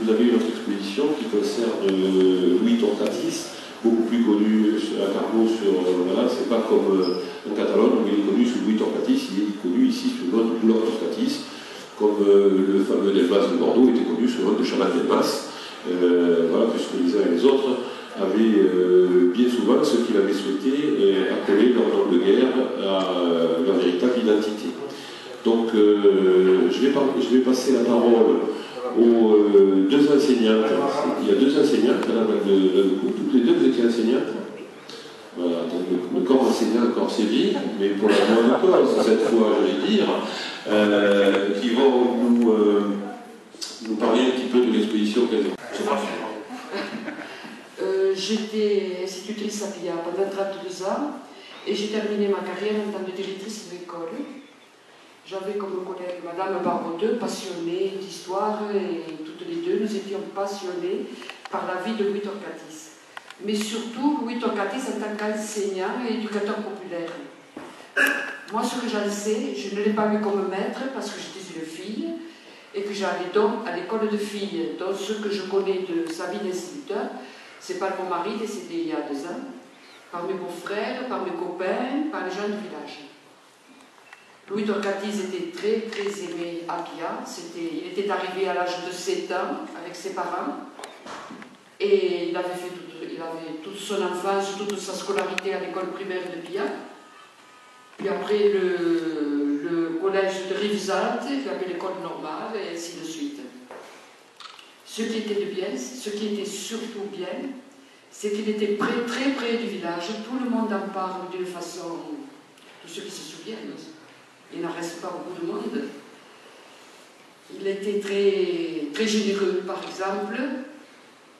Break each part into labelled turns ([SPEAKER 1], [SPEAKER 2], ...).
[SPEAKER 1] vous avez une autre exposition qui concerne Louis Torquatis, beaucoup plus connu à Carnot voilà, c'est pas comme en Catalogne, où il est connu sous Louis Torquatis, il est connu ici sous le nom de Boulard Torquatis, comme le fameux Delmas de Bordeaux était connu sous le nom de Chaman Delmas, voilà, puisque les uns et les autres avaient bien souvent ce qu'il avait souhaité accoler leur nom de guerre à leur véritable identité. Donc je vais passer la parole aux deux enseignantes. Il y a deux enseignantes, toutes les deux vous étiez enseignantes. Voilà, donc le corps enseignant, le corps séville, mais pour la bonne cause, cette fois, je vais dire, qui vont nous parler un petit peu de l'exposition qu'elles ont.
[SPEAKER 2] J'étais institutrice à Pia pendant 32 ans et j'ai terminé ma carrière en tant que directrice de l'école. J'avais comme collègue Madame Barbodeux, passionnée d'histoire, et toutes les deux, nous étions passionnées par la vie de Louis Torquatis. Mais surtout, Louis Torquatis en tant qu'enseignant et éducateur populaire. Moi, ce que j'en sais, je ne l'ai pas eu comme maître parce que j'étais une fille et que j'allais donc à l'école de filles. Donc, ce que je connais de sa vie d'instituteur, c'est par mon mari décédé il y a 2 ans, par mes beaux-frères, par mes copains, par les gens du village. Louis Torquatis était très très aimé à Pia. Il était arrivé à l'âge de 7 ans avec ses parents et il avait toute son enfance, toute sa scolarité à l'école primaire de Pia. Puis après le collège de Rivesaltes, puis après l'école normale et ainsi de suite. Ce qui était de bien, ce qui était surtout bien, c'est qu'il était très près du village. Tout le monde en parle d'une façon, tous ceux qui se souviennent. Il n'en reste pas beaucoup de monde. Il était très généreux, par exemple.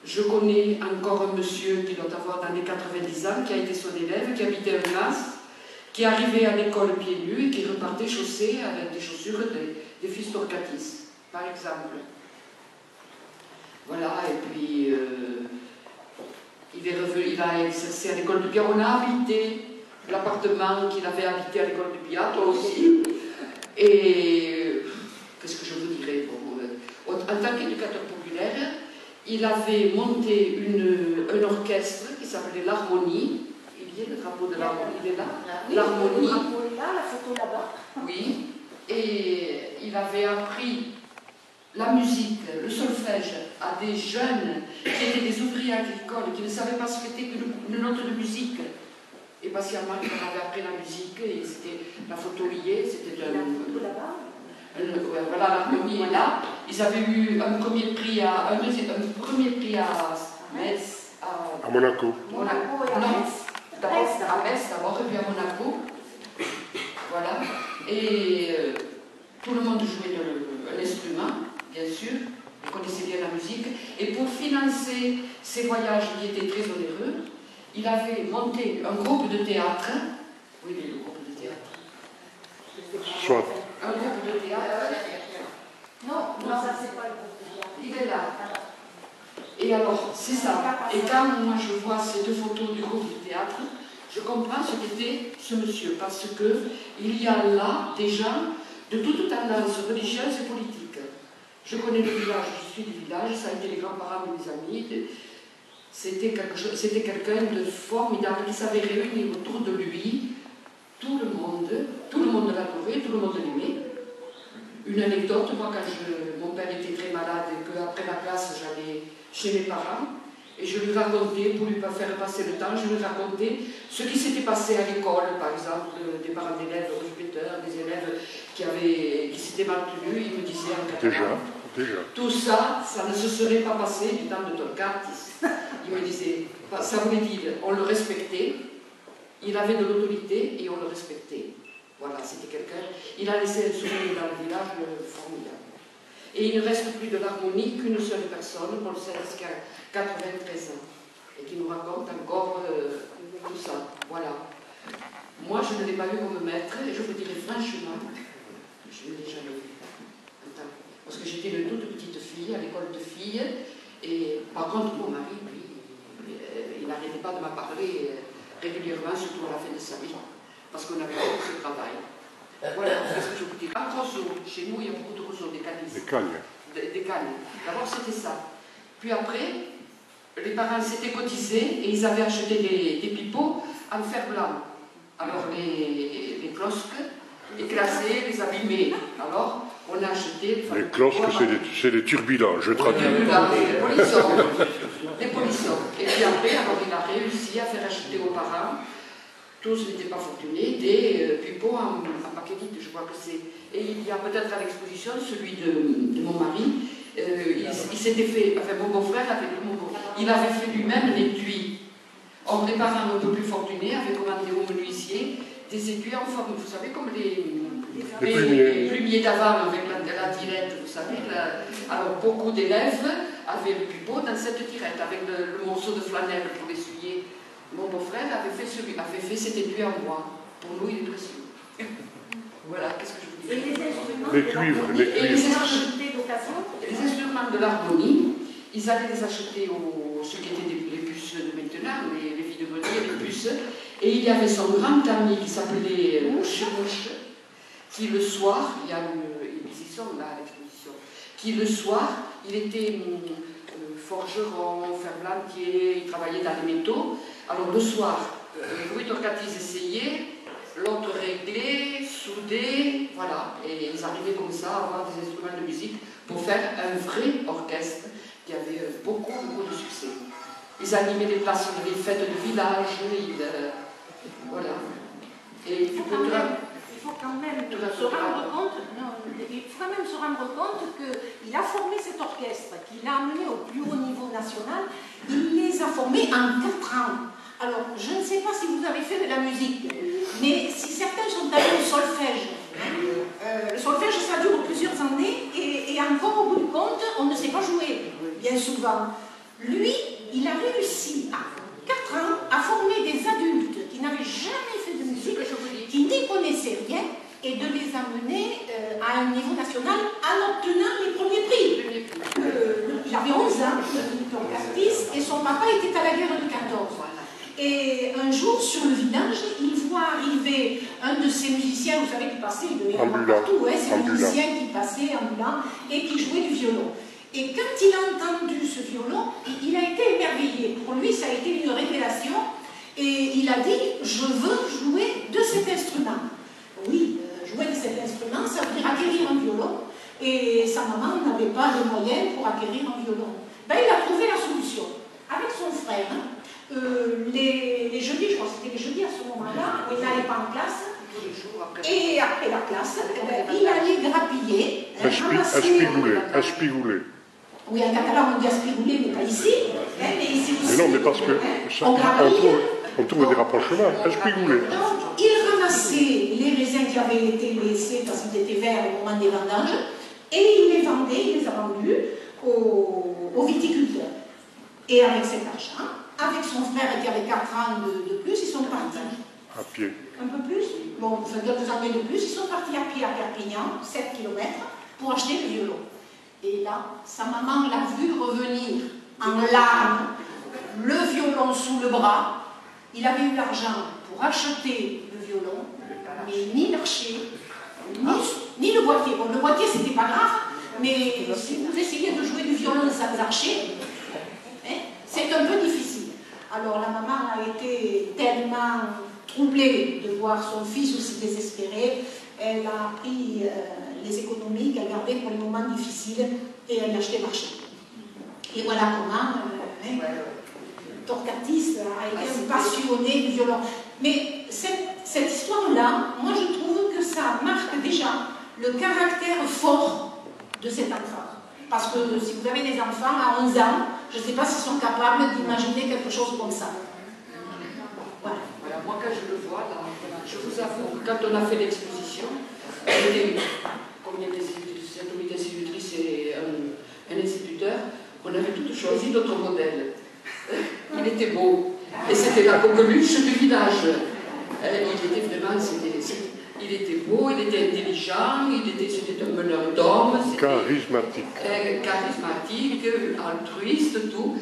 [SPEAKER 2] Je connais encore un monsieur qui doit avoir dans les 90 ans, qui a été son élève, qui habitait un Nas, qui arrivait à l'école pieds nus et qui repartait chaussé avec des chaussures des fils Torquatis, par exemple. Voilà, et puis il a exercé à l'école de Pia. On a habité l'appartement qu'il avait habité à l'école de Pia, toi aussi. Et qu'est-ce que je vous dirais en tant qu'éducateur populaire, il avait monté un orchestre qui s'appelait l'Harmonie. Il y a le drapeau de l'Harmonie, il est là. L'Harmonie. Le drapeau est là, la photo là-bas. Oui, et il avait appris la musique, le solfège à des jeunes qui étaient des ouvriers agricoles, qui ne savaient pas ce qu'était qu'une note de musique. Et patiemment, il avait appris la musique, et c'était la photo liée, c'était voilà, l'harmonie est là. Ils avaient eu un premier prix à Metz,
[SPEAKER 3] à Monaco.
[SPEAKER 2] Monaco et à Metz. D'abord à Metz, d'abord, et puis à Monaco. Voilà. Et tout le monde jouait un instrument, bien sûr. Ils connaissaient bien la musique. Et pour financer ces voyages qui étaient très onéreux, il avait monté un groupe de théâtre. Oui, le groupe de théâtre.
[SPEAKER 3] Soit.
[SPEAKER 2] Un groupe de théâtre. Non, ça c'est pas le groupe de théâtre. Il est là. Et alors, c'est ça. Et quand moi je vois ces 2 photos du groupe de théâtre, je comprends ce qu'était ce monsieur, parce qu'il y a là des gens de toute tendance religieuse et politique. Je connais le village, je suis du village, ça a été les grands-parents de mes amis. C'était quelqu'un de formidable qui savait réunir autour de lui tout le monde l'adorait, tout le monde l'aimait. Une anecdote, moi quand mon père était très malade et qu'après la classe j'allais chez mes parents, et je lui racontais, pour lui faire passer le temps, je lui racontais ce qui s'était passé à l'école, par exemple, des parents d'élèves répéteurs, des élèves qui s'étaient mal tenus, ils me disaient en catalan. Déjà. Tout ça, ça ne se serait pas passé du temps de Torquatis. Il me disait, ça voulait dire, on le respectait, il avait de l'autorité et on le respectait. Voilà, c'était quelqu'un. Il a laissé un souvenir dans le village formidable. Et il ne reste plus de l'harmonie qu'une seule personne, Paul Sens, qui a 93 ans, et qui nous raconte encore tout ça. Voilà. Moi, je ne l'ai pas eu comme maître, et je vous dirais franchement, je ne l'ai jamais vu. Parce que j'étais une toute petite fille à l'école de filles, et par contre, mon mari, lui, il n'arrêtait pas de m'en parler régulièrement, surtout à la fin de sa vie, parce qu'on avait beaucoup de travail. Voilà, parce que je vous dis, un roseau, chez nous il y a beaucoup de roseaux, des cagnes.
[SPEAKER 3] Des cagnes.
[SPEAKER 2] Des cagnes. D'abord c'était ça. Puis après, les parents s'étaient cotisés et ils avaient acheté des pipeaux en fer blanc. Alors les closques, les classés, les abîmés. Alors on a acheté...
[SPEAKER 3] Les closques, c'est des turbulents, je traduis.
[SPEAKER 2] Les polissons. Les polissons. Et puis après, alors il a réussi à faire acheter aux parents, tous n'étaient pas fortunés, des pipeaux en bakélite, je crois que c'est. Et il y a peut-être à l'exposition celui de mon mari. Il s'était fait, enfin mon beau-frère il avait fait lui-même l'étui. Or les parents un peu plus fortunés avaient commandé au menuisier des étuis en forme, vous savez, comme les plumiers d'avant avec la tirette, vous savez. Alors beaucoup d'élèves avaient le pipeau dans cette tirette, avec le morceau de flanelle pour essuyer. Mon beau-frère avait fait cet étui en bois. Pour nous, il est précieux. Voilà, qu'est-ce que je vous dis?
[SPEAKER 4] Et les instruments
[SPEAKER 3] Les cuivres, les cuivres.
[SPEAKER 2] Les instruments de l'harmonie, ils allaient les acheter aux ceux qui étaient les puces de maintenant, les filles de grenier, les puces. Et il y avait son grand ami qui s'appelait Mouche, qui le soir, ils y sont là à l'exposition, qui le soir, il était forgeron, ferblantier, il travaillait dans les métaux. Alors le soir, Louis Torcatis essayait, l'autre réglait, soudait, voilà. Et ils arrivaient comme ça à avoir des instruments de musique pour faire un vrai orchestre qui avait beaucoup de succès. Ils animaient les places, les fêtes de village, voilà. Et
[SPEAKER 4] il faut quand même se rendre compte qu'il a formé cet orchestre, qu'il a amené au plus haut niveau national. Il les a formés en 4 ans. Alors, je ne sais pas si vous avez fait de la musique, mais si certains sont allés au solfège, le solfège, ça dure plusieurs années, et encore au bout du compte, on ne sait pas jouer, bien souvent. Lui, il a réussi à 4 ans à former des adultes qui n'avaient jamais fait de musique, qui n'y connaissaient rien, et de les amener à un niveau national en obtenant les premiers prix. Il avait 11 ans, Torcatis, et son papa était à la guerre de 14. Et un jour, sur le village, il voit arriver un de ces musiciens, vous savez, qui passait, il devait y avoir partout, c'est un musicien qui passait ambulant et qui jouait du violon. Et quand il a entendu ce violon, il a été émerveillé. Pour lui, ça a été une révélation. Et il a dit, je veux jouer de cet instrument. Oui, jouer de cet instrument, ça veut dire acquérir un violon. Et sa maman n'avait pas les moyens pour acquérir un violon. Ben, il a trouvé la solution. Avec son frère, les jeudis, je crois que c'était les jeudis à ce moment-là, où il n'allait pas en classe. Et après la classe, il allait grappiller,
[SPEAKER 3] un spigoulet.
[SPEAKER 4] Oui, en catalan on dit aspigoulet, mais pas ici. Mais ici aussi.
[SPEAKER 3] Mais non, mais parce que on trouve des rapprochements, un spigoulet.
[SPEAKER 4] Donc, il ramassait les raisins qui avaient été laissés parce qu'ils étaient verts au moment des vendanges, et il les vendait, il les a vendus aux viticulteurs. Et avec cet argent, avec son frère qui avait 4 ans de plus, ils sont partis.
[SPEAKER 3] À pied.
[SPEAKER 4] Un peu plus, bon, enfin quelques années de plus, ils sont partis à pied à Perpignan, 7 km, pour acheter le violon. Et là, sa maman l'a vu revenir en larmes, le violon sous le bras. Il avait eu l'argent pour acheter le violon, mais ni l'archer, ni le boîtier. Bon, le boîtier, c'était pas grave, mais si vous essayez de jouer du violon sans archer, c'est un peu difficile. Alors la maman a été tellement troublée de voir son fils aussi désespéré. Elle a pris les économies qu'elle gardait pour les moments difficiles et elle l'a acheté marché. Et voilà comment Torcatis a été un passionné du violon. Mais cette histoire-là, moi je trouve que ça marque déjà le caractère fort de cet enfant. Parce que si vous avez des enfants à 11 ans, je ne sais pas s'ils sont capables d'imaginer quelque chose comme ça. Voilà.
[SPEAKER 2] Voilà, moi quand je le vois, là, je vous avoue que quand on a fait l'exposition, comme il y avait cette institutrice et un instituteur, on avait toutes choisi notre modèle. Il était beau. Et c'était la coqueluche du village. Il était vraiment, il était beau, il était intelligent, c'était un meneur d'hommes.
[SPEAKER 3] Charismatique.
[SPEAKER 2] Charismatique, altruiste, tout.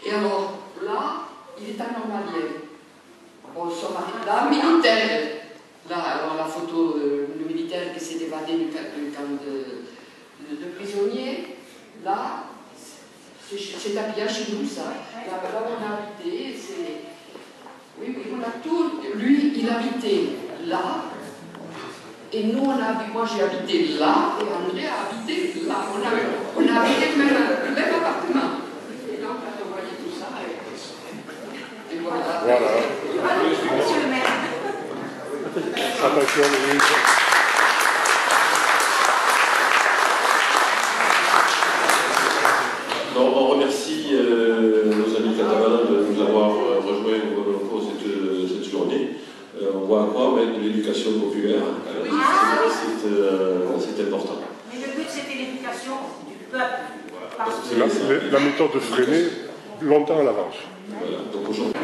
[SPEAKER 2] Et alors, là, il est un normalien. Bon, son mari, là, militaire. Là, alors la photo, le militaire qui s'est évadé du camp de prisonniers. Là, C'est habillé chez nous, ça. Là où on a habité, c'est... Oui, on a tout... Lui, il habitait là, et nous, moi j'ai habité là, et André a habité là. On a habité le même appartement. Et donc, on voyait tout ça, et voilà.
[SPEAKER 3] Voilà.
[SPEAKER 4] Monsieur le maire.
[SPEAKER 3] Attention, Louise.
[SPEAKER 1] On remercie nos amis catalans de nous avoir rejoints au cours de cette journée. On voit à quoi de l'éducation populaire. C'est important.
[SPEAKER 4] Mais le but, c'était l'éducation du peuple.
[SPEAKER 3] C'est la méthode freinée longtemps à l'avance.
[SPEAKER 1] Voilà. Donc aujourd'hui.